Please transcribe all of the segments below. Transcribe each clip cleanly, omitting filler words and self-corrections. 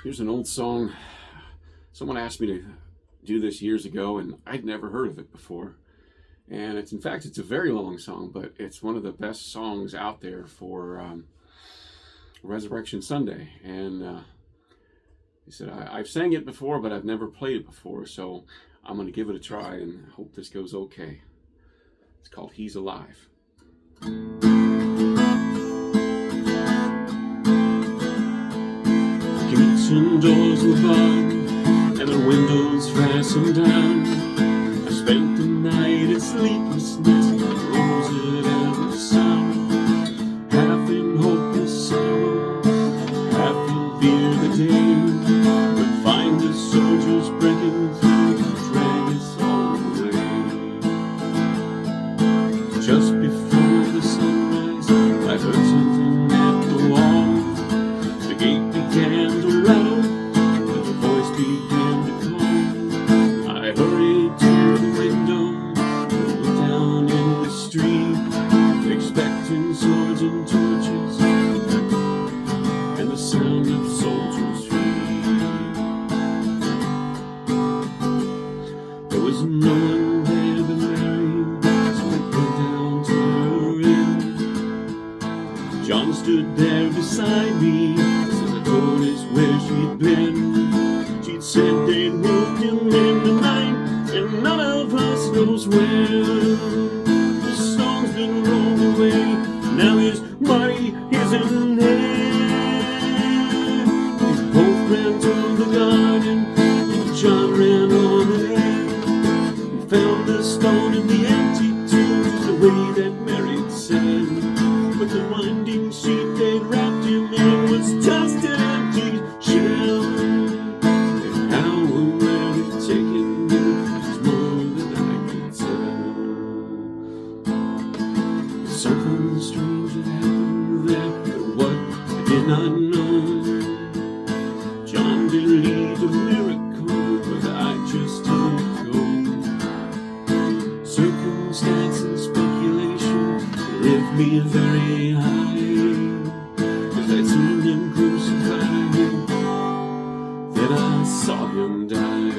Here's an old song. Someone asked me to do this years ago, and I'd never heard of it before. And in fact, it's a very long song, but it's one of the best songs out there for Resurrection Sunday. And he said, I've sang it before, but I've never played it before, so I'm going to give it a try and hope this goes okay. It's called He's Alive. Gates and doors were barred, and the windows fastened down. I spent the night in sleeplessness, rose at every sound. Half in hopeless sorrow, half in fear the day would find the soldiers breaking through to drag us all away. Just before the sunrise, I heard something at the wall. The gate began to rattle, and the voice began to call. I hurried to the window, looked down in the street, expecting swords and torches, and the sound of soldiers' feet. There was no one there but Mary, so I went down to her inn. John stood there beside me, told us where she'd been. She'd said they'd moved him in the night, and none of us knows where. The stone's been rolled away, now his body isn't there. We both ran to the garden, and John ran on ahead. We found the stone in the empty tomb, the way that Mary said. But the winding sheet they'd wrapped him in was just an empty shell. And how and where they'd taken him was more than I could tell. Something strange had happened there, but what I did not know. John believed a miracle, but I just didn't go. Circumstance and speculation lift me very high. I'd seen him crucified, then I saw him die.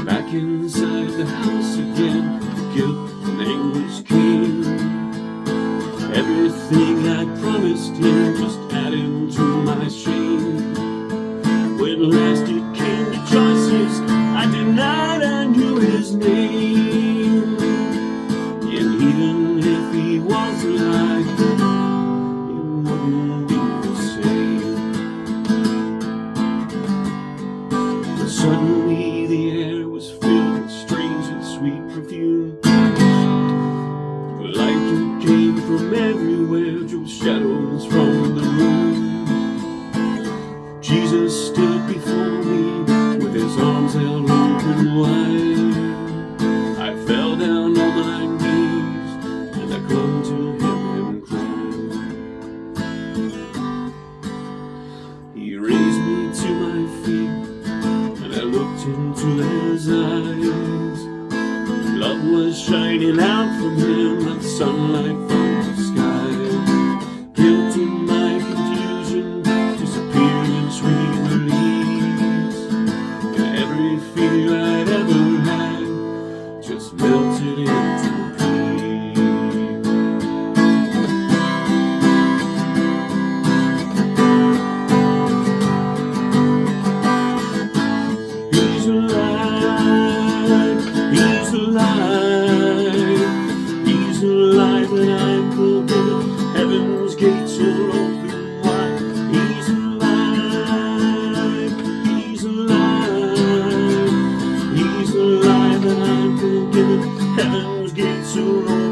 Back inside the house again, guilt and anguish came. Everything I promised him just adding to my shame. When last it came to choices, I denied I knew his name. And even if he was alive, it wouldn't be the same. But suddenly the air was filled with strange and sweet perfume. The light that came from everywhere drove shadows from the room. Jesus stood before me with his arms held open wide. I fell down on my knees and I clung to him and cried. He raised me to my feet and I looked into his eyes. Love was shining out from him like sunlight from the sky. Guilt in my confusion disappeared in sweet release. And every fear I'd ever had just melted into He's alive, he's alive, he's alive, and I'm forgiven. Heaven's gates are open wide. He's alive, he's alive, he's alive, and I'm forgiven. Heaven's gates are open.